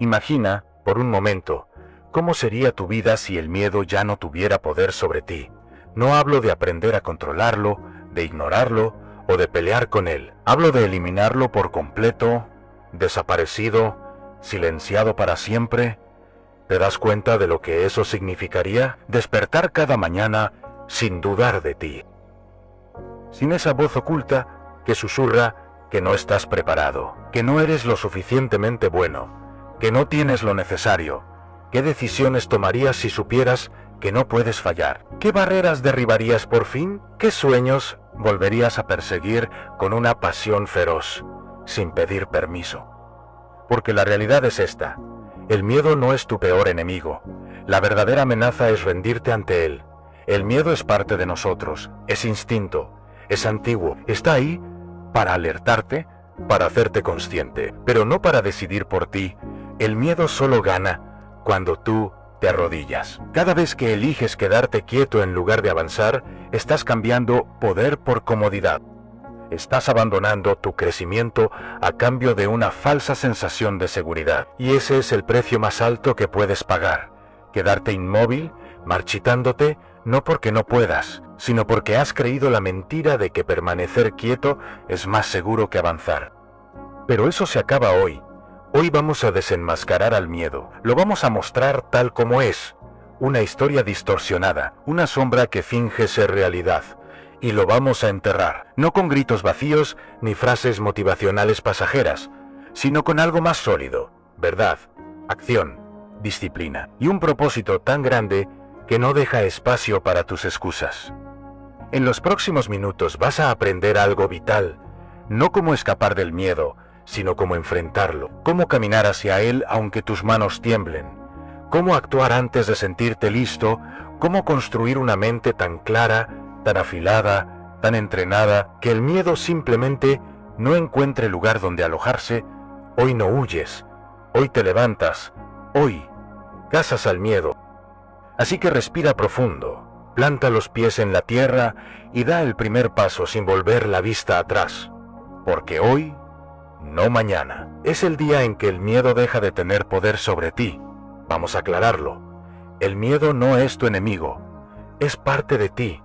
Imagina, por un momento, cómo sería tu vida si el miedo ya no tuviera poder sobre ti. No hablo de aprender a controlarlo, de ignorarlo o de pelear con él. Hablo de eliminarlo por completo, desaparecido, silenciado para siempre. ¿Te das cuenta de lo que eso significaría? Despertar cada mañana sin dudar de ti. Sin esa voz oculta que susurra que no estás preparado, que no eres lo suficientemente bueno, que no tienes lo necesario. ¿Qué decisiones tomarías si supieras que no puedes fallar? ¿Qué barreras derribarías por fin? ¿Qué sueños volverías a perseguir con una pasión feroz, sin pedir permiso? Porque la realidad es esta: el miedo no es tu peor enemigo. La verdadera amenaza es rendirte ante él. El miedo es parte de nosotros, es instinto, es antiguo, está ahí para alertarte, para hacerte consciente, pero no para decidir por ti. El miedo solo gana cuando tú te arrodillas. Cada vez que eliges quedarte quieto en lugar de avanzar, estás cambiando poder por comodidad. Estás abandonando tu crecimiento a cambio de una falsa sensación de seguridad. Y ese es el precio más alto que puedes pagar. Quedarte inmóvil, marchitándote, no porque no puedas, sino porque has creído la mentira de que permanecer quieto es más seguro que avanzar. Pero eso se acaba hoy. Hoy vamos a desenmascarar al miedo. Lo vamos a mostrar tal como es. Una historia distorsionada, una sombra que finge ser realidad. Y lo vamos a enterrar, no con gritos vacíos ni frases motivacionales pasajeras, sino con algo más sólido: verdad, acción, disciplina y un propósito tan grande que no deja espacio para tus excusas. En los próximos minutos vas a aprender algo vital, no cómo escapar del miedo, sino cómo enfrentarlo, cómo caminar hacia él aunque tus manos tiemblen, cómo actuar antes de sentirte listo, cómo construir una mente tan clara, tan afilada, tan entrenada, que el miedo simplemente no encuentre lugar donde alojarse. Hoy no huyes, hoy te levantas, hoy cazas al miedo. Así que respira profundo, planta los pies en la tierra y da el primer paso sin volver la vista atrás. Porque hoy, no mañana, es el día en que el miedo deja de tener poder sobre ti. Vamos a aclararlo. El miedo no es tu enemigo, es parte de ti.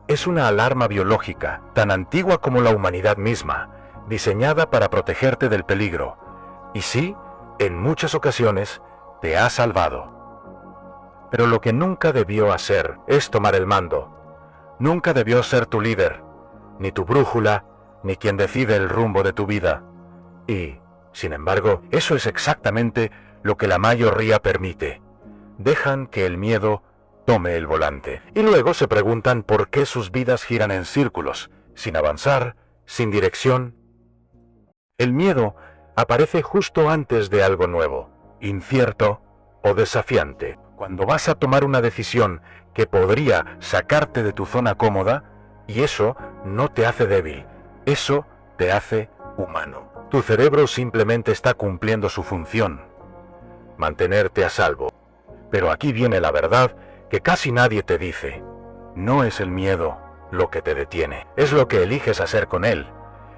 Es una alarma biológica, tan antigua como la humanidad misma, diseñada para protegerte del peligro. Y sí, en muchas ocasiones, te ha salvado. Pero lo que nunca debió hacer es tomar el mando. Nunca debió ser tu líder, ni tu brújula, ni quien decide el rumbo de tu vida. Y, sin embargo, eso es exactamente lo que la mayoría permite. Dejan que el miedo tome el volante. Y luego se preguntan por qué sus vidas giran en círculos, sin avanzar, sin dirección. El miedo aparece justo antes de algo nuevo, incierto o desafiante. Cuando vas a tomar una decisión que podría sacarte de tu zona cómoda, y eso no te hace débil, eso te hace humano. Tu cerebro simplemente está cumpliendo su función: mantenerte a salvo. Pero aquí viene la verdad que casi nadie te dice. No es el miedo lo que te detiene, es lo que eliges hacer con él.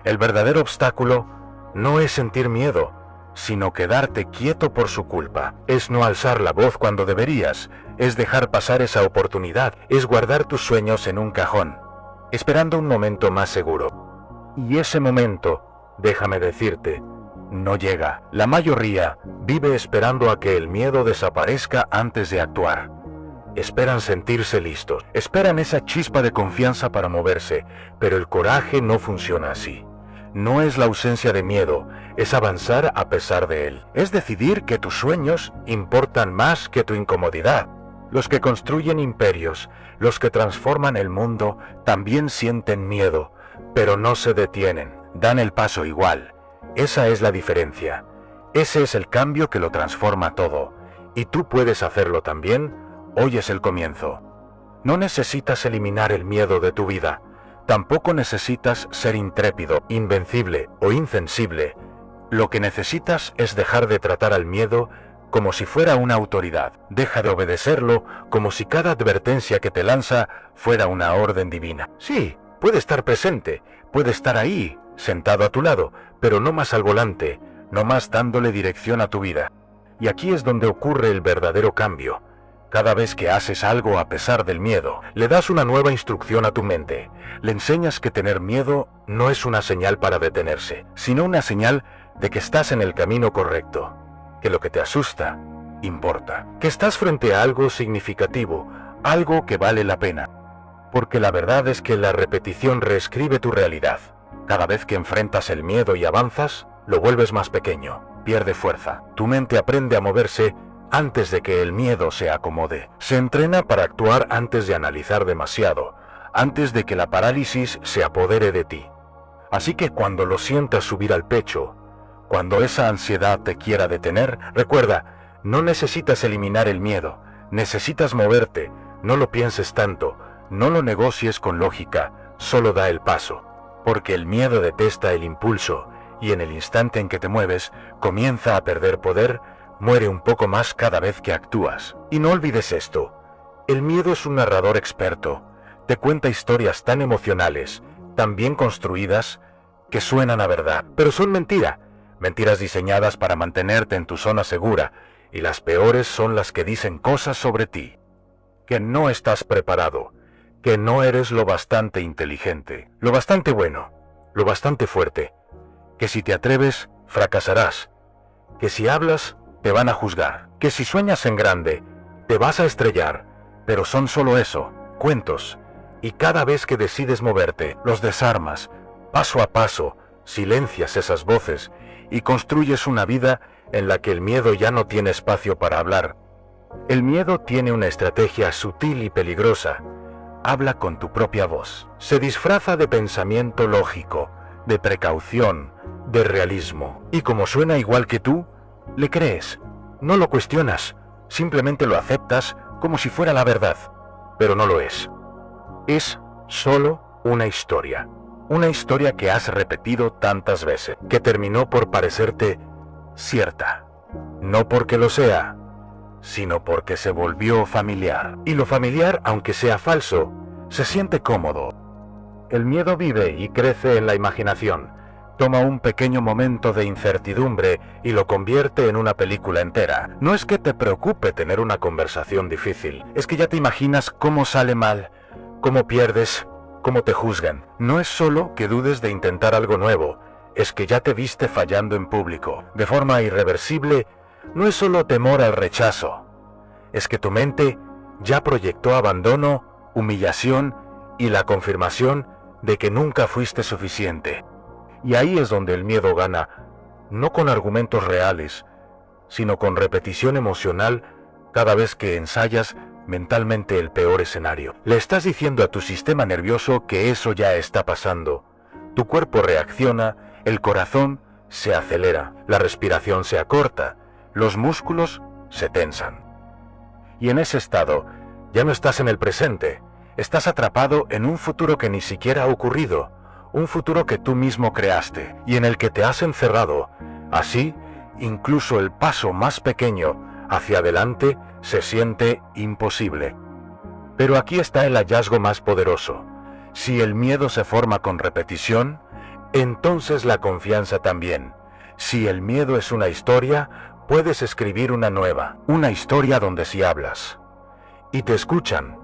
El verdadero obstáculo no es sentir miedo, sino quedarte quieto por su culpa. Es no alzar la voz cuando deberías, es dejar pasar esa oportunidad, es guardar tus sueños en un cajón, esperando un momento más seguro. Y ese momento, déjame decirte, no llega. La mayoría vive esperando a que el miedo desaparezca antes de actuar. Esperan sentirse listos, esperan esa chispa de confianza para moverse, pero el coraje no funciona así. No es la ausencia de miedo, es avanzar a pesar de él. Es decidir que tus sueños importan más que tu incomodidad. Los que construyen imperios, los que transforman el mundo, también sienten miedo, pero no se detienen, dan el paso igual. Esa es la diferencia. Ese es el cambio que lo transforma todo. Y tú puedes hacerlo también. Hoy es el comienzo. No necesitas eliminar el miedo de tu vida. Tampoco necesitas ser intrépido, invencible o insensible. Lo que necesitas es dejar de tratar al miedo como si fuera una autoridad. Deja de obedecerlo como si cada advertencia que te lanza fuera una orden divina. Sí, puede estar presente, puede estar ahí, sentado a tu lado, pero no más al volante, no más dándole dirección a tu vida. Y aquí es donde ocurre el verdadero cambio. Cada vez que haces algo a pesar del miedo, le das una nueva instrucción a tu mente. Le enseñas que tener miedo no es una señal para detenerse, sino una señal de que estás en el camino correcto, que lo que te asusta importa, que estás frente a algo significativo, algo que vale la pena. Porque la verdad es que la repetición reescribe tu realidad. Cada vez que enfrentas el miedo y avanzas, lo vuelves más pequeño, pierde fuerza. Tu mente aprende a moverse antes de que el miedo se acomode. Se entrena para actuar antes de analizar demasiado, antes de que la parálisis se apodere de ti. Así que cuando lo sientas subir al pecho, cuando esa ansiedad te quiera detener, recuerda, no necesitas eliminar el miedo, necesitas moverte, no lo pienses tanto, no lo negocies con lógica, solo da el paso. Porque el miedo detesta el impulso, y en el instante en que te mueves, comienza a perder poder, muere un poco más cada vez que actúas. Y no olvides esto, el miedo es un narrador experto, te cuenta historias tan emocionales, tan bien construidas, que suenan a verdad, pero son mentira, mentiras diseñadas para mantenerte en tu zona segura, y las peores son las que dicen cosas sobre ti. Que no estás preparado, que no eres lo bastante inteligente, lo bastante bueno, lo bastante fuerte, que si te atreves, fracasarás, que si hablas, te van a juzgar, que si sueñas en grande, te vas a estrellar, pero son solo eso, cuentos, y cada vez que decides moverte, los desarmas, paso a paso, silencias esas voces, y construyes una vida en la que el miedo ya no tiene espacio para hablar. El miedo tiene una estrategia sutil y peligrosa. Habla con tu propia voz. Se disfraza de pensamiento lógico, de precaución, de realismo. Y como suena igual que tú, le crees. No lo cuestionas, simplemente lo aceptas como si fuera la verdad. Pero no lo es. Es solo una historia. Una historia que has repetido tantas veces, que terminó por parecerte cierta. No porque lo sea, sino porque se volvió familiar. Y lo familiar, aunque sea falso, se siente cómodo. El miedo vive y crece en la imaginación. Toma un pequeño momento de incertidumbre y lo convierte en una película entera. No es que te preocupe tener una conversación difícil, es que ya te imaginas cómo sale mal, cómo pierdes, cómo te juzgan. No es solo que dudes de intentar algo nuevo, es que ya te viste fallando en público, de forma irreversible. No es solo temor al rechazo, es que tu mente ya proyectó abandono, humillación y la confirmación de que nunca fuiste suficiente. Y ahí es donde el miedo gana, no con argumentos reales, sino con repetición emocional cada vez que ensayas mentalmente el peor escenario. Le estás diciendo a tu sistema nervioso que eso ya está pasando. Tu cuerpo reacciona, el corazón se acelera, la respiración se acorta, los músculos se tensan. Y en ese estado, ya no estás en el presente, estás atrapado en un futuro que ni siquiera ha ocurrido, un futuro que tú mismo creaste y en el que te has encerrado. Así, incluso el paso más pequeño hacia adelante se siente imposible. Pero aquí está el hallazgo más poderoso. Si el miedo se forma con repetición, entonces la confianza también. Si el miedo es una historia, puedes escribir una nueva, una historia donde sí hablas y te escuchan,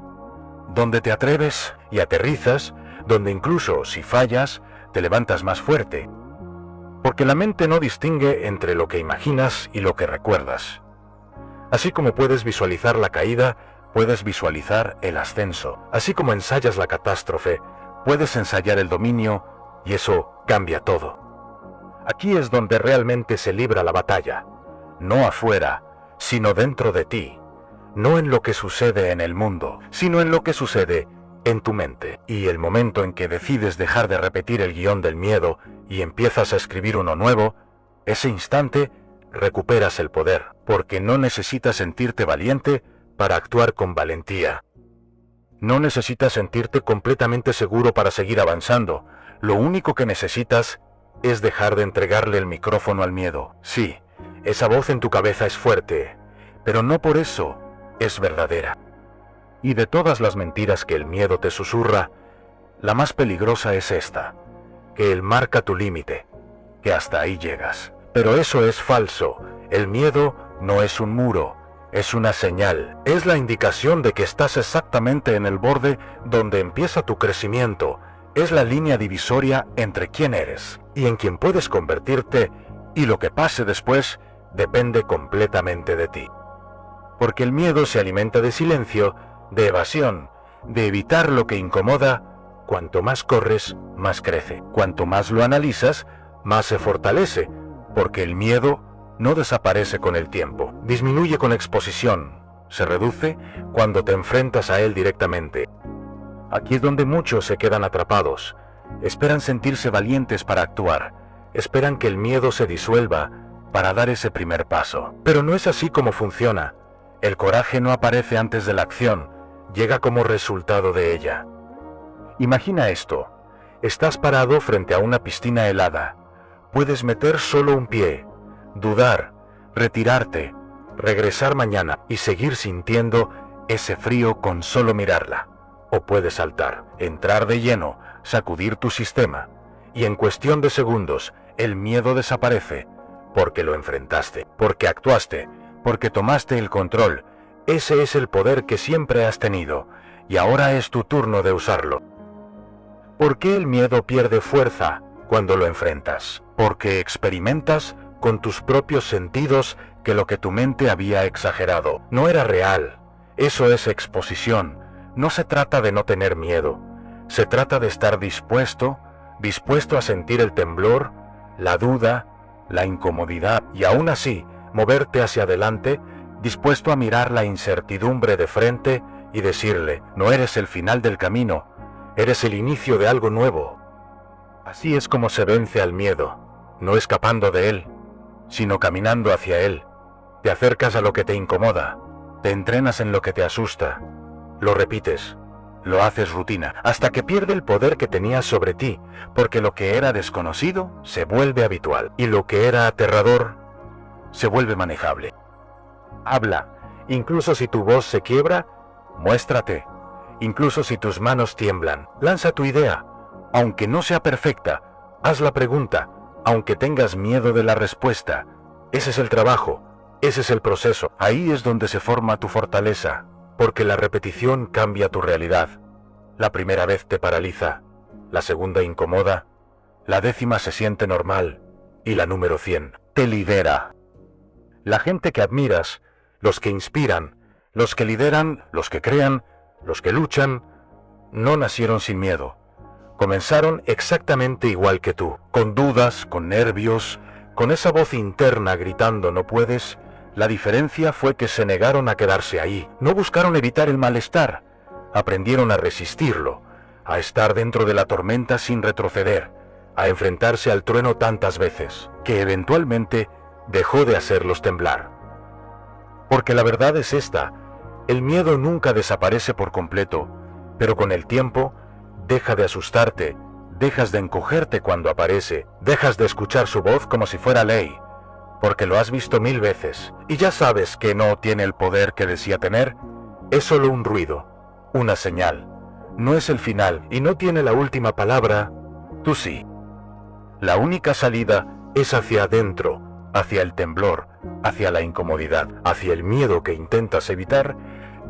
donde te atreves y aterrizas, donde incluso si fallas, te levantas más fuerte. Porque la mente no distingue entre lo que imaginas y lo que recuerdas. Así como puedes visualizar la caída, puedes visualizar el ascenso. Así como ensayas la catástrofe, puedes ensayar el dominio, y eso cambia todo. Aquí es donde realmente se libra la batalla. No afuera, sino dentro de ti. No en lo que sucede en el mundo, sino en lo que sucede en tu mente. Y el momento en que decides dejar de repetir el guión del miedo y empiezas a escribir uno nuevo, ese instante recuperas el poder, porque no necesitas sentirte valiente para actuar con valentía. No necesitas sentirte completamente seguro para seguir avanzando. Lo único que necesitas es dejar de entregarle el micrófono al miedo. Sí, esa voz en tu cabeza es fuerte, pero no por eso es verdadera. Y de todas las mentiras que el miedo te susurra, la más peligrosa es esta, que él marca tu límite, que hasta ahí llegas. Pero eso es falso. El miedo no es un muro, es una señal, es la indicación de que estás exactamente en el borde donde empieza tu crecimiento, es la línea divisoria entre quién eres y en quién puedes convertirte, y lo que pase después depende completamente de ti. Porque el miedo se alimenta de silencio, de evasión, de evitar lo que incomoda. Cuanto más corres, más crece. Cuanto más lo analizas, más se fortalece, porque el miedo no desaparece con el tiempo, disminuye con exposición, se reduce cuando te enfrentas a él directamente. Aquí es donde muchos se quedan atrapados, esperan sentirse valientes para actuar, esperan que el miedo se disuelva para dar ese primer paso. Pero no es así como funciona. El coraje no aparece antes de la acción, llega como resultado de ella. Imagina esto, estás parado frente a una piscina helada, puedes meter solo un pie, dudar, retirarte, regresar mañana y seguir sintiendo ese frío con solo mirarla. O puedes saltar, entrar de lleno, sacudir tu sistema, y en cuestión de segundos el miedo desaparece, porque lo enfrentaste, porque actuaste, porque tomaste el control. Ese es el poder que siempre has tenido, y ahora es tu turno de usarlo. ¿Por qué el miedo pierde fuerza cuando lo enfrentas? Porque experimentas con tus propios sentidos que lo que tu mente había exagerado no era real. Eso es exposición. No se trata de no tener miedo. Se trata de estar dispuesto a sentir el temblor, la duda, la incomodidad, y aún así moverte hacia adelante, dispuesto a mirar la incertidumbre de frente y decirle, no eres el final del camino, eres el inicio de algo nuevo. Así es como se vence al miedo, no escapando de él, sino caminando hacia él. Te acercas a lo que te incomoda, te entrenas en lo que te asusta, lo repites, lo haces rutina, hasta que pierde el poder que tenías sobre ti, porque lo que era desconocido se vuelve habitual, y lo que era aterrador se vuelve manejable. Habla, incluso si tu voz se quiebra, muéstrate, incluso si tus manos tiemblan, lanza tu idea, aunque no sea perfecta, haz la pregunta, aunque tengas miedo de la respuesta. Ese es el trabajo, ese es el proceso, ahí es donde se forma tu fortaleza, porque la repetición cambia tu realidad. La primera vez te paraliza, la segunda incomoda, la 10ª se siente normal, y la número 100 te lidera. La gente que admiras, los que inspiran, los que lideran, los que crean, los que luchan, no nacieron sin miedo. Comenzaron exactamente igual que tú, con dudas, con nervios, con esa voz interna gritando no puedes. La diferencia fue que se negaron a quedarse ahí, no buscaron evitar el malestar, aprendieron a resistirlo, a estar dentro de la tormenta sin retroceder, a enfrentarse al trueno tantas veces, que eventualmente dejó de hacerlos temblar. Porque la verdad es esta, el miedo nunca desaparece por completo, pero con el tiempo deja de asustarte, dejas de encogerte cuando aparece, dejas de escuchar su voz como si fuera ley, porque lo has visto 1000 veces, y ya sabes que no tiene el poder que decía tener, es solo un ruido, una señal, no es el final y no tiene la última palabra, tú sí. La única salida es hacia adentro, hacia el temblor, hacia la incomodidad, hacia el miedo que intentas evitar.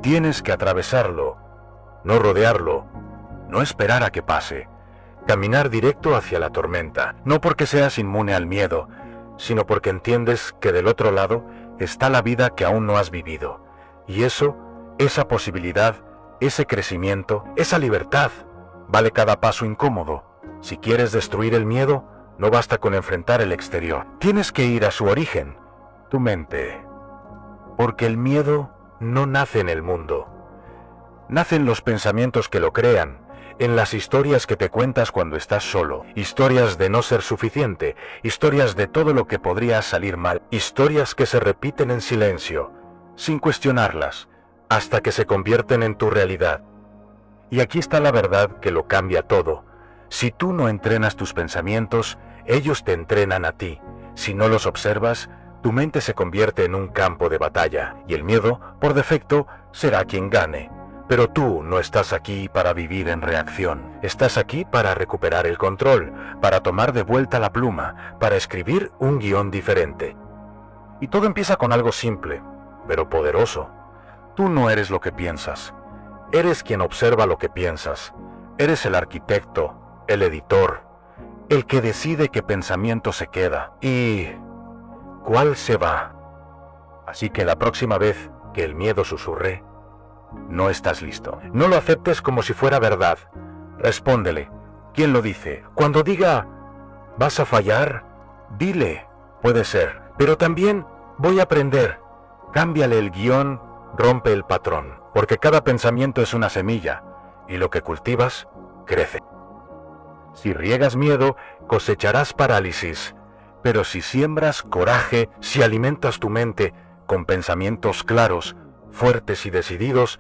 Tienes que atravesarlo, no rodearlo, no esperar a que pase, caminar directo hacia la tormenta, no porque seas inmune al miedo, sino porque entiendes que del otro lado está la vida que aún no has vivido, y eso, esa posibilidad, ese crecimiento, esa libertad, vale cada paso incómodo. Si quieres destruir el miedo, no basta con enfrentar el exterior, tienes que ir a su origen, tu mente. Porque el miedo no nace en el mundo, nace en los pensamientos que lo crean, en las historias que te cuentas cuando estás solo, historias de no ser suficiente, historias de todo lo que podría salir mal, historias que se repiten en silencio, sin cuestionarlas, hasta que se convierten en tu realidad. Y aquí está la verdad que lo cambia todo. Si tú no entrenas tus pensamientos, ellos te entrenan a ti. Si no los observas, tu mente se convierte en un campo de batalla, y el miedo, por defecto, será quien gane. Pero tú no estás aquí para vivir en reacción. Estás aquí para recuperar el control, para tomar de vuelta la pluma, para escribir un guión diferente. Y todo empieza con algo simple, pero poderoso. Tú no eres lo que piensas. Eres quien observa lo que piensas. Eres el arquitecto, el editor, el que decide qué pensamiento se queda y cuál se va. Así que la próxima vez que el miedo susurre, no estás listo. No lo aceptes como si fuera verdad. Respóndele. ¿Quién lo dice? Cuando diga, ¿vas a fallar? Dile, puede ser. Pero también voy a aprender. Cámbiale el guión, rompe el patrón. Porque cada pensamiento es una semilla, y lo que cultivas, crece. Si riegas miedo, cosecharás parálisis. Pero si siembras coraje, si alimentas tu mente con pensamientos claros, fuertes y decididos,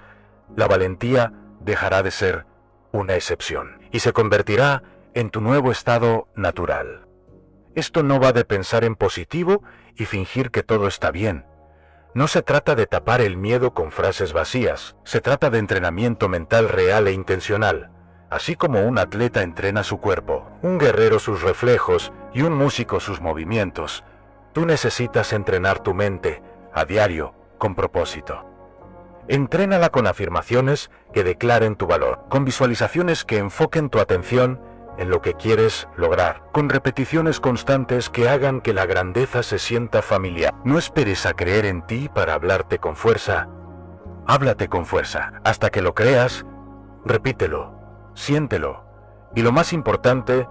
la valentía dejará de ser una excepción y se convertirá en tu nuevo estado natural. Esto no va de pensar en positivo y fingir que todo está bien. No se trata de tapar el miedo con frases vacías, se trata de entrenamiento mental real e intencional. Así como un atleta entrena su cuerpo, un guerrero sus reflejos y un músico sus movimientos, tú necesitas entrenar tu mente a diario con propósito. Entrénala con afirmaciones que declaren tu valor, con visualizaciones que enfoquen tu atención en lo que quieres lograr, con repeticiones constantes que hagan que la grandeza se sienta familiar. No esperes a creer en ti para hablarte con fuerza. Háblate con fuerza. Hasta que lo creas, repítelo, siéntelo. Y lo más importante,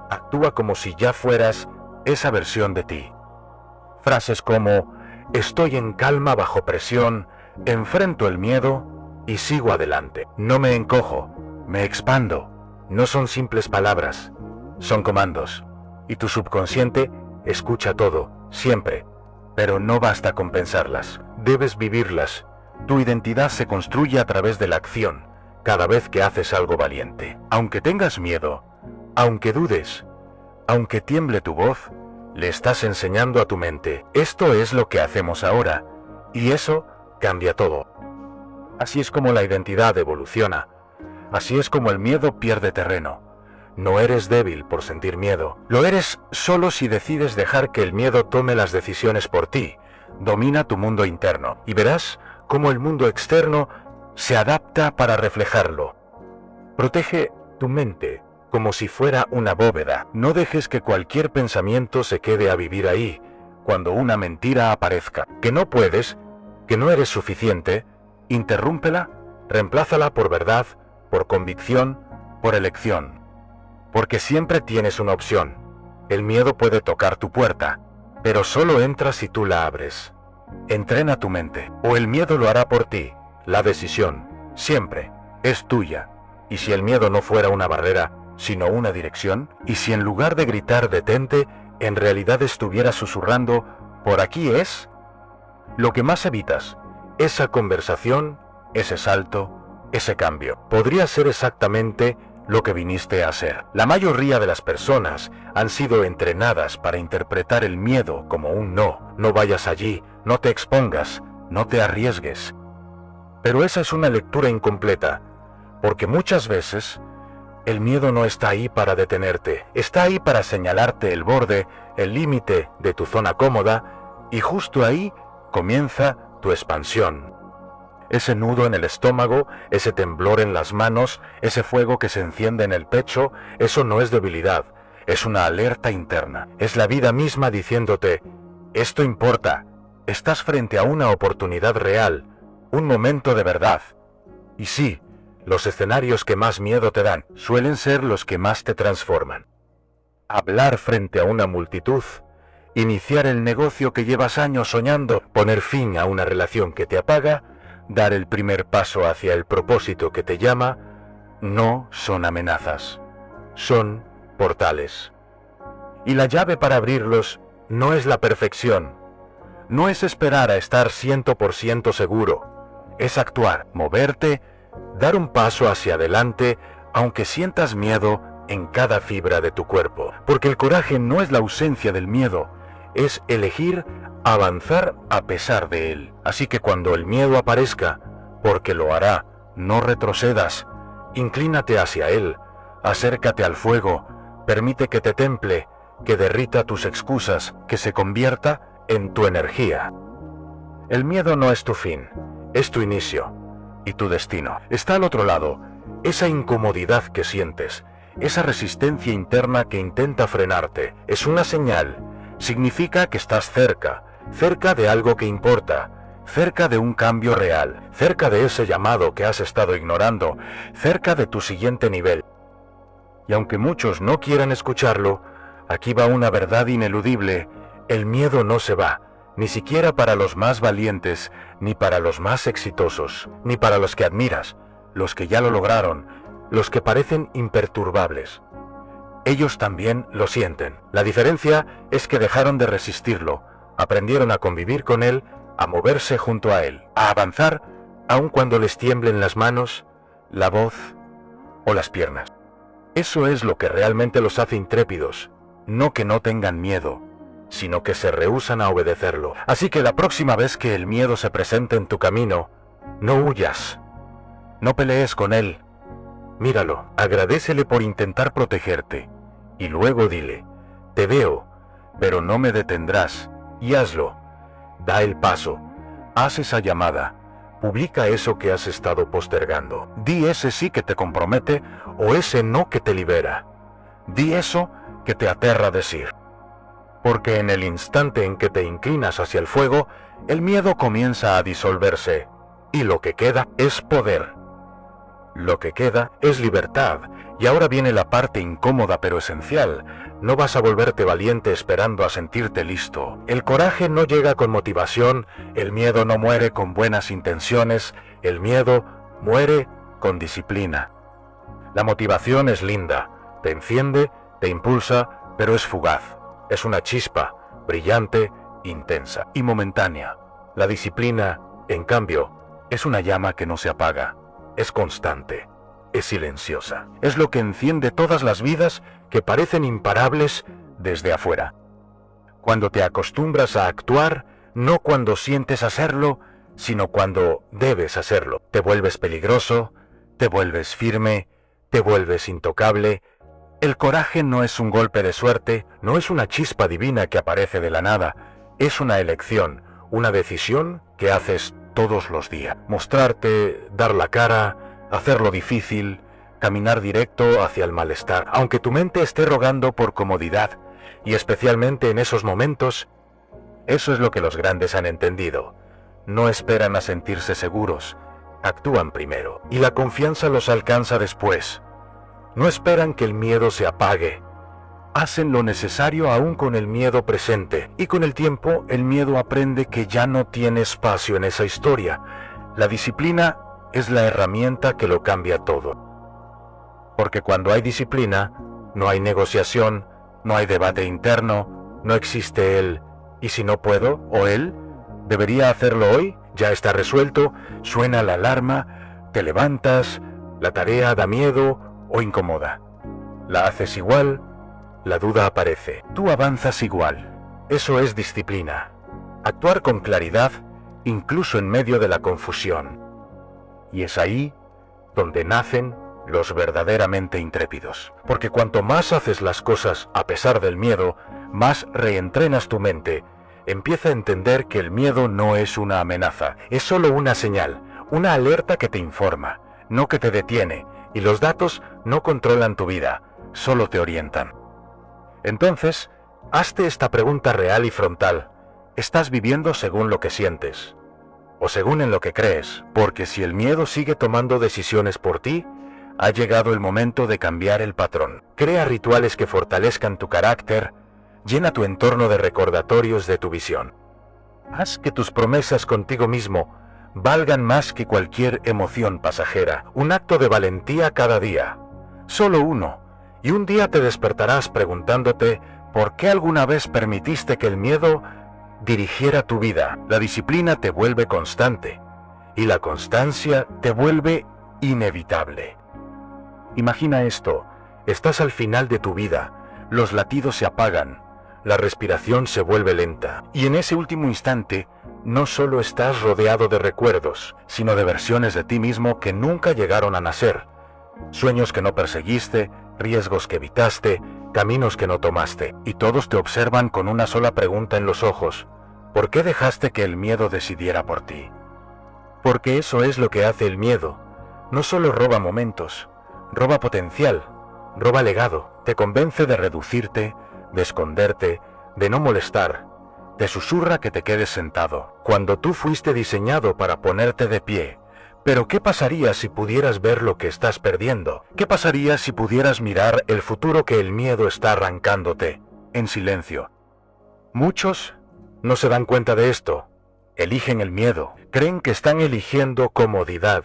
actúa como si ya fueras esa versión de ti. Frases como, estoy en calma bajo presión, enfrento el miedo y sigo adelante. No me encojo, me expando. No son simples palabras, son comandos. Y tu subconsciente escucha todo, siempre. Pero no basta con pensarlas, debes vivirlas. Tu identidad se construye a través de la acción, cada vez que haces algo valiente. Aunque tengas miedo, aunque dudes, aunque tiemble tu voz, le estás enseñando a tu mente, esto es lo que hacemos ahora, y eso cambia todo. Así es como la identidad evoluciona. Así es como el miedo pierde terreno. No eres débil por sentir miedo. Lo eres solo si decides dejar que el miedo tome las decisiones por ti. Domina tu mundo interno y verás cómo el mundo externo se adapta para reflejarlo. Protege tu mente como si fuera una bóveda. No dejes que cualquier pensamiento se quede a vivir ahí cuando una mentira aparezca. Que no puedes, que no eres suficiente, interrúmpela, reemplázala por verdad, por convicción, por elección. Porque siempre tienes una opción. El miedo puede tocar tu puerta, pero solo entra si tú la abres. Entrena tu mente, o el miedo lo hará por ti. La decisión, siempre, es tuya. Y si el miedo no fuera una barrera, sino una dirección, y si en lugar de gritar detente, en realidad estuvieras susurrando, por aquí es, lo que más evitas, esa conversación, ese salto, ese cambio, podría ser exactamente lo que viniste a hacer. La mayoría de las personas han sido entrenadas para interpretar el miedo como un no. No vayas allí, no te expongas, no te arriesgues. Pero esa es una lectura incompleta, porque muchas veces el miedo no está ahí para detenerte, está ahí para señalarte el borde, el límite de tu zona cómoda, y justo ahí comienza tu expansión. Ese nudo en el estómago, ese temblor en las manos, ese fuego que se enciende en el pecho, eso no es debilidad, es una alerta interna. Es la vida misma diciéndote, esto importa, estás frente a una oportunidad real, un momento de verdad. Y sí, los escenarios que más miedo te dan suelen ser los que más te transforman. Hablar frente a una multitud, iniciar el negocio que llevas años soñando, poner fin a una relación que te apaga, dar el primer paso hacia el propósito que te llama, no son amenazas, son portales. Y la llave para abrirlos no es la perfección, no es esperar a estar 100% seguro, es actuar, moverte, dar un paso hacia adelante, aunque sientas miedo en cada fibra de tu cuerpo. Porque el coraje no es la ausencia del miedo, es elegir avanzar a pesar de él. Así que cuando el miedo aparezca, porque lo hará, no retrocedas, inclínate hacia él, acércate al fuego, permite que te temple, que derrita tus excusas, que se convierta en tu energía. El miedo no es tu fin, es tu inicio y tu destino. Está al otro lado, esa incomodidad que sientes, esa resistencia interna que intenta frenarte, es una señal. Significa que estás cerca de algo que importa, cerca de un cambio real, cerca de ese llamado que has estado ignorando, cerca de tu siguiente nivel. Y aunque muchos no quieran escucharlo, aquí va una verdad ineludible: el miedo no se va, ni siquiera para los más valientes, ni para los más exitosos, ni para los que admiras, los que ya lo lograron, los que parecen imperturbables. Ellos también lo sienten. La diferencia es que dejaron de resistirlo, aprendieron a convivir con él, a moverse junto a él, a avanzar, aun cuando les tiemblen las manos, la voz o las piernas. Eso es lo que realmente los hace intrépidos, no que no tengan miedo, sino que se rehúsan a obedecerlo. Así que la próxima vez que el miedo se presente en tu camino, no huyas, no pelees con él. Míralo, agradécele por intentar protegerte, y luego dile: te veo, pero no me detendrás, y hazlo. Da el paso, haz esa llamada, publica eso que has estado postergando. Di ese sí que te compromete o ese no que te libera. Di eso que te aterra decir. Porque en el instante en que te inclinas hacia el fuego, el miedo comienza a disolverse, y lo que queda es poder. Lo que queda es libertad, y ahora viene la parte incómoda pero esencial. No vas a volverte valiente esperando a sentirte listo. El coraje no llega con motivación, el miedo no muere con buenas intenciones, el miedo muere con disciplina. La motivación es linda, te enciende, te impulsa, pero es fugaz. Es una chispa, brillante, intensa y momentánea. La disciplina, en cambio, es una llama que no se apaga. Es constante, es silenciosa. Es lo que enciende todas las vidas que parecen imparables desde afuera. Cuando te acostumbras a actuar, no cuando sientes hacerlo, sino cuando debes hacerlo. Te vuelves peligroso, te vuelves firme, te vuelves intocable. El coraje no es un golpe de suerte, no es una chispa divina que aparece de la nada. Es una elección, una decisión que haces todos los días. Mostrarte, dar la cara, hacerlo difícil, caminar directo hacia el malestar, aunque tu mente esté rogando por comodidad, y especialmente en esos momentos. Eso es lo que los grandes han entendido. No esperan a sentirse seguros, actúan primero, y la confianza los alcanza después. No esperan que el miedo se apague. Hacen lo necesario aún con el miedo presente, y con el tiempo el miedo aprende que ya no tiene espacio en esa historia. La disciplina es la herramienta que lo cambia todo. Porque cuando hay disciplina, no hay negociación, no hay debate interno, no existe él, y si no puedo, o él, debería hacerlo hoy, ya está resuelto, suena la alarma, te levantas, la tarea da miedo o incomoda. La haces igual, la duda aparece, tú avanzas igual. Eso es disciplina. Actuar con claridad, incluso en medio de la confusión. Y es ahí donde nacen los verdaderamente intrépidos. Porque cuanto más haces las cosas a pesar del miedo, más reentrenas tu mente. Empieza a entender que el miedo no es una amenaza, es solo una señal, una alerta que te informa, no que te detiene, y los datos no controlan tu vida, solo te orientan. Entonces, hazte esta pregunta real y frontal: ¿estás viviendo según lo que sientes? ¿O según en lo que crees? Porque si el miedo sigue tomando decisiones por ti, ha llegado el momento de cambiar el patrón. Crea rituales que fortalezcan tu carácter, llena tu entorno de recordatorios de tu visión. Haz que tus promesas contigo mismo valgan más que cualquier emoción pasajera. Un acto de valentía cada día, solo uno, y un día te despertarás preguntándote por qué alguna vez permitiste que el miedo dirigiera tu vida. La disciplina te vuelve constante, y la constancia te vuelve inevitable. Imagina esto: estás al final de tu vida, los latidos se apagan, la respiración se vuelve lenta, y en ese último instante, no solo estás rodeado de recuerdos, sino de versiones de ti mismo que nunca llegaron a nacer, sueños que no perseguiste, riesgos que evitaste, caminos que no tomaste, y todos te observan con una sola pregunta en los ojos: ¿Por qué dejaste que el miedo decidiera por ti? Porque eso es lo que hace el miedo. No solo roba momentos, roba potencial, roba legado. Te convence de reducirte, de esconderte, de no molestar. Te susurra que te quedes sentado, cuando tú fuiste diseñado para ponerte de pie. Pero ¿qué pasaría si pudieras ver lo que estás perdiendo? ¿Qué pasaría si pudieras mirar el futuro que el miedo está arrancándote, en silencio? Muchos no se dan cuenta de esto. Eligen el miedo. Creen que están eligiendo comodidad,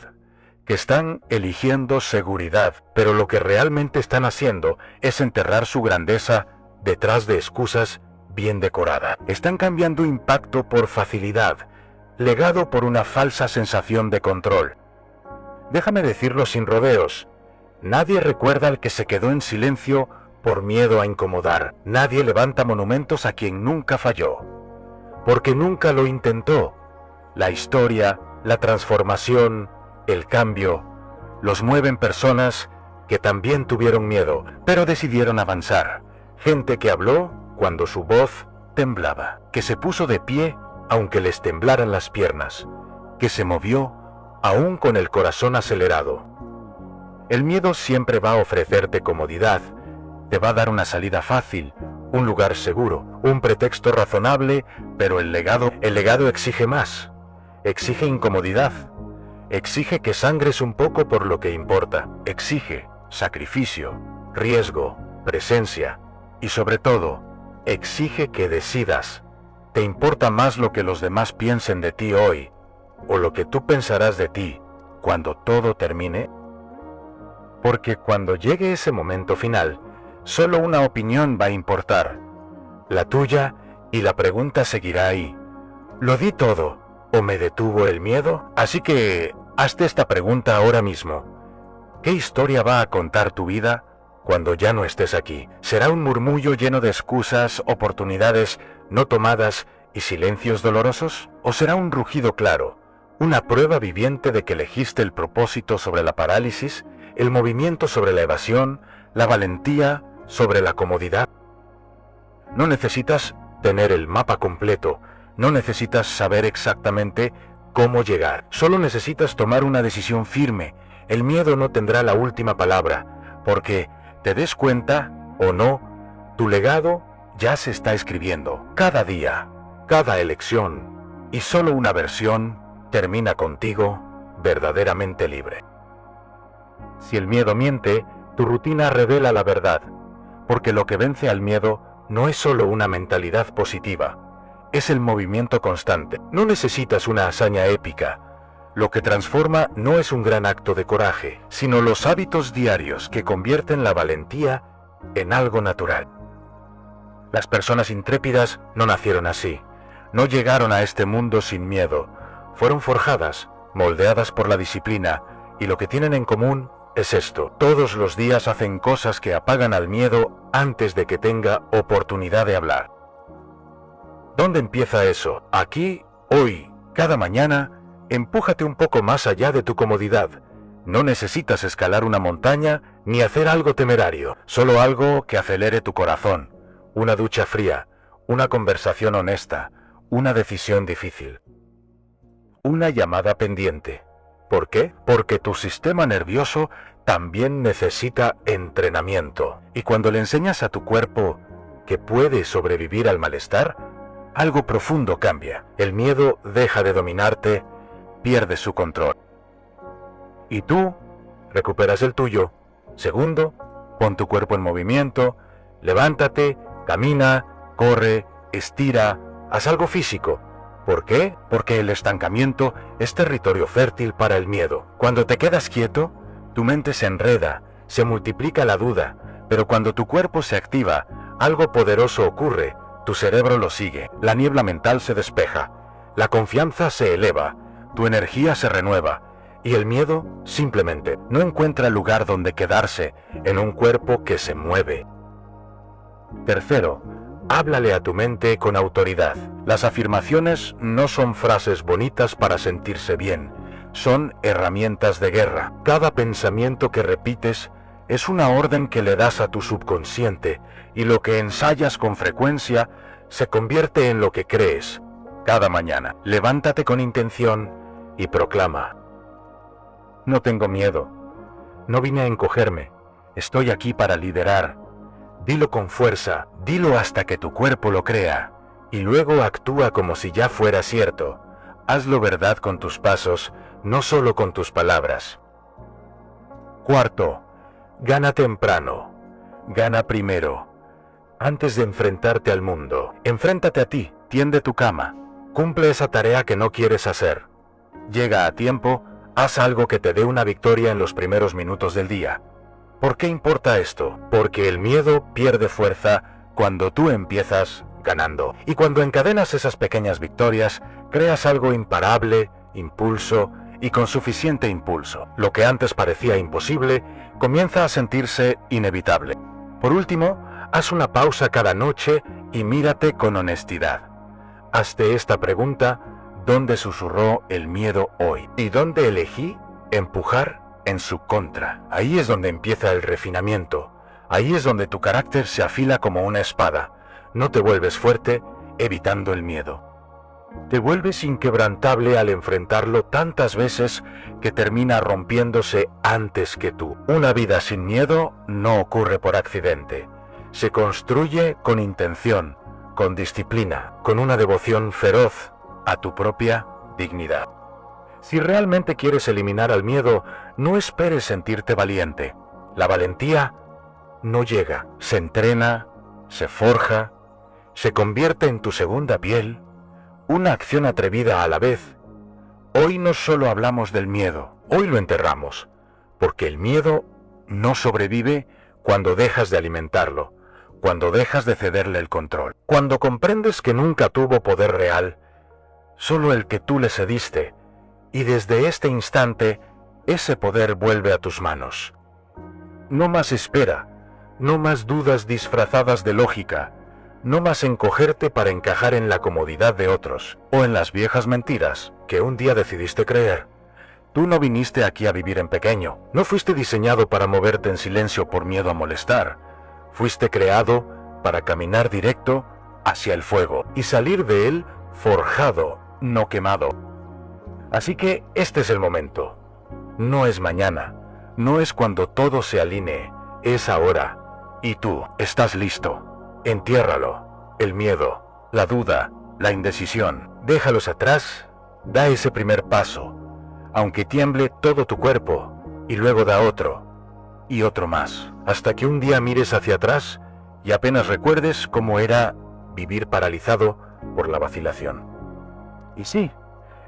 que están eligiendo seguridad, pero lo que realmente están haciendo es enterrar su grandeza detrás de excusas bien decoradas. Están cambiando impacto por facilidad, legado por una falsa sensación de control. Déjame decirlo sin rodeos. Nadie recuerda al que se quedó en silencio por miedo a incomodar. Nadie levanta monumentos a quien nunca falló, porque nunca lo intentó. La historia, la transformación, el cambio, los mueven personas que también tuvieron miedo, pero decidieron avanzar. Gente que habló cuando su voz temblaba, que se puso de pie aunque les temblaran las piernas, que se movió aún con el corazón acelerado. El miedo siempre va a ofrecerte comodidad, te va a dar una salida fácil, un lugar seguro, un pretexto razonable, pero el legado exige más, exige incomodidad, exige que sangres un poco por lo que importa, exige sacrificio, riesgo, presencia y sobre todo, exige que decidas. ¿Te importa más lo que los demás piensen de ti hoy, o lo que tú pensarás de ti cuando todo termine? Porque cuando llegue ese momento final, solo una opinión va a importar, la tuya, y la pregunta seguirá ahí. ¿Lo di todo, o me detuvo el miedo? Así que, hazte esta pregunta ahora mismo. ¿Qué historia va a contar tu vida cuando ya no estés aquí? ¿Será un murmullo lleno de excusas, oportunidades no tomadas y silencios dolorosos? ¿O será un rugido claro, una prueba viviente de que elegiste el propósito sobre la parálisis, el movimiento sobre la evasión, la valentía sobre la comodidad? No necesitas tener el mapa completo, no necesitas saber exactamente cómo llegar, solo necesitas tomar una decisión firme. El miedo no tendrá la última palabra, porque, te des cuenta o no, tu legado ya se está escribiendo. Cada día, cada elección, y solo una versión, termina contigo verdaderamente libre. Si el miedo miente, tu rutina revela la verdad, porque lo que vence al miedo no es solo una mentalidad positiva, es el movimiento constante. No necesitas una hazaña épica. Lo que transforma no es un gran acto de coraje, sino los hábitos diarios que convierten la valentía en algo natural. Las personas intrépidas no nacieron así, no llegaron a este mundo sin miedo, fueron forjadas, moldeadas por la disciplina, y lo que tienen en común es esto: todos los días hacen cosas que apagan al miedo antes de que tenga oportunidad de hablar. ¿Dónde empieza eso? Aquí, hoy, cada mañana. Empújate un poco más allá de tu comodidad. No necesitas escalar una montaña ni hacer algo temerario, solo algo que acelere tu corazón. Una ducha fría, una conversación honesta, una decisión difícil. Una llamada pendiente. ¿Por qué? Porque tu sistema nervioso también necesita entrenamiento. Y cuando le enseñas a tu cuerpo que puede sobrevivir al malestar, algo profundo cambia. El miedo deja de dominarte, pierde su control. Y tú recuperas el tuyo. Segundo, pon tu cuerpo en movimiento, levántate, camina, corre, estira, haz algo físico. ¿Por qué? Porque el estancamiento es territorio fértil para el miedo. Cuando te quedas quieto, tu mente se enreda, se multiplica la duda, pero cuando tu cuerpo se activa, algo poderoso ocurre, tu cerebro lo sigue, la niebla mental se despeja, la confianza se eleva, tu energía se renueva, y el miedo simplemente no encuentra lugar donde quedarse en un cuerpo que se mueve. Tercero, háblale a tu mente con autoridad. Las afirmaciones no son frases bonitas para sentirse bien, son herramientas de guerra. Cada pensamiento que repites es una orden que le das a tu subconsciente, y lo que ensayas con frecuencia se convierte en lo que crees. cada mañana. Levántate con intención y proclama: no tengo miedo, no vine a encogerme, estoy aquí para liderar. Dilo con fuerza, dilo hasta que tu cuerpo lo crea, y luego actúa como si ya fuera cierto. Hazlo verdad con tus pasos, no solo con tus palabras. Cuarto, gana temprano, gana primero. Antes de enfrentarte al mundo, enfréntate a ti, tiende tu cama, cumple esa tarea que no quieres hacer. Llega a tiempo, haz algo que te dé una victoria en los primeros minutos del día. ¿Por qué importa esto? Porque el miedo pierde fuerza cuando tú empiezas ganando. Y cuando encadenas esas pequeñas victorias, creas algo imparable, impulso, y con suficiente impulso. Lo que antes parecía imposible, comienza a sentirse inevitable. Por último, haz una pausa cada noche y mírate con honestidad. Hazte esta pregunta: ¿dónde susurró el miedo hoy? ¿Y dónde elegí empujar en su contra? Ahí es donde empieza el refinamiento. Ahí es donde tu carácter se afila como una espada. No te vuelves fuerte evitando el miedo. Te vuelves inquebrantable al enfrentarlo tantas veces que termina rompiéndose antes que tú. Una vida sin miedo no ocurre por accidente. Se construye con intención, con disciplina, con una devoción feroz a tu propia dignidad. Si realmente quieres eliminar al miedo, no esperes sentirte valiente. La valentía no llega, se entrena, se forja, se convierte en tu segunda piel, una acción atrevida a la vez. Hoy no solo hablamos del miedo, hoy lo enterramos, porque el miedo no sobrevive cuando dejas de alimentarlo, cuando dejas de cederle el control, cuando comprendes que nunca tuvo poder real, solo el que tú le cediste, y desde este instante, ese poder vuelve a tus manos. No más espera, no más dudas disfrazadas de lógica, no más encogerte para encajar en la comodidad de otros, o en las viejas mentiras que un día decidiste creer. Tú no viniste aquí a vivir en pequeño, no fuiste diseñado para moverte en silencio por miedo a molestar, fuiste creado para caminar directo hacia el fuego, y salir de él forjado, no quemado. Así que este es el momento. No es mañana, no es cuando todo se alinee, es ahora. Y tú estás listo. Entiérralo, el miedo, la duda, la indecisión. Déjalos atrás, da ese primer paso, aunque tiemble todo tu cuerpo, y luego da otro, y otro más, hasta que un día mires hacia atrás y apenas recuerdes cómo era vivir paralizado por la vacilación. Y sí,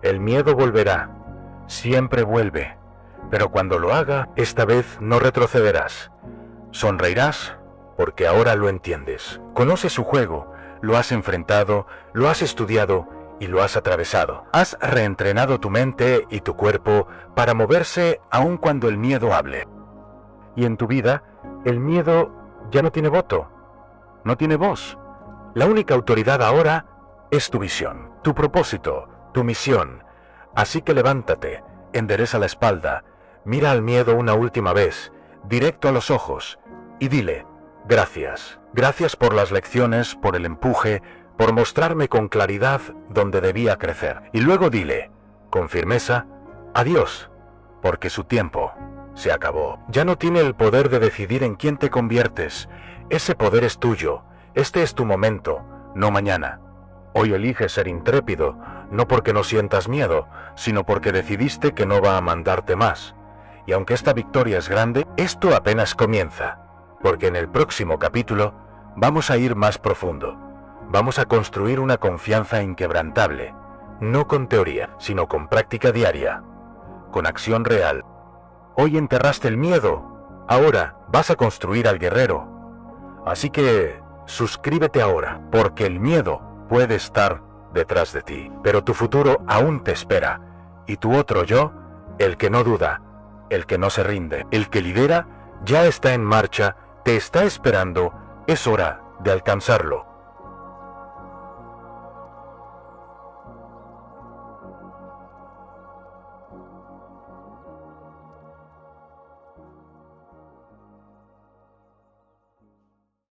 el miedo volverá, siempre vuelve, pero cuando lo haga, esta vez no retrocederás. Sonreirás porque ahora lo entiendes. Conoces su juego, lo has enfrentado, lo has estudiado y lo has atravesado. Has reentrenado tu mente y tu cuerpo para moverse aun cuando el miedo hable. Y en tu vida, el miedo ya no tiene voto, no tiene voz. La única autoridad ahora es tu visión, tu propósito, tu misión. Así que levántate, endereza la espalda, mira al miedo una última vez, directo a los ojos, y dile: gracias. Gracias por las lecciones, por el empuje, por mostrarme con claridad donde debía crecer. Y luego dile, con firmeza: adiós, porque su tiempo se acabó. Ya no tiene el poder de decidir en quién te conviertes. Ese poder es tuyo. Este es tu momento, no mañana. Hoy eliges ser intrépido, no porque no sientas miedo, sino porque decidiste que no va a mandarte más. Y aunque esta victoria es grande, esto apenas comienza, porque en el próximo capítulo vamos a ir más profundo. Vamos a construir una confianza inquebrantable, no con teoría, sino con práctica diaria, con acción real. Hoy enterraste el miedo, ahora vas a construir al guerrero. Así que suscríbete ahora, porque el miedo puede estar detrás de ti, pero tu futuro aún te espera, y tu otro yo, el que no duda, el que no se rinde, el que lidera, ya está en marcha, te está esperando, es hora de alcanzarlo.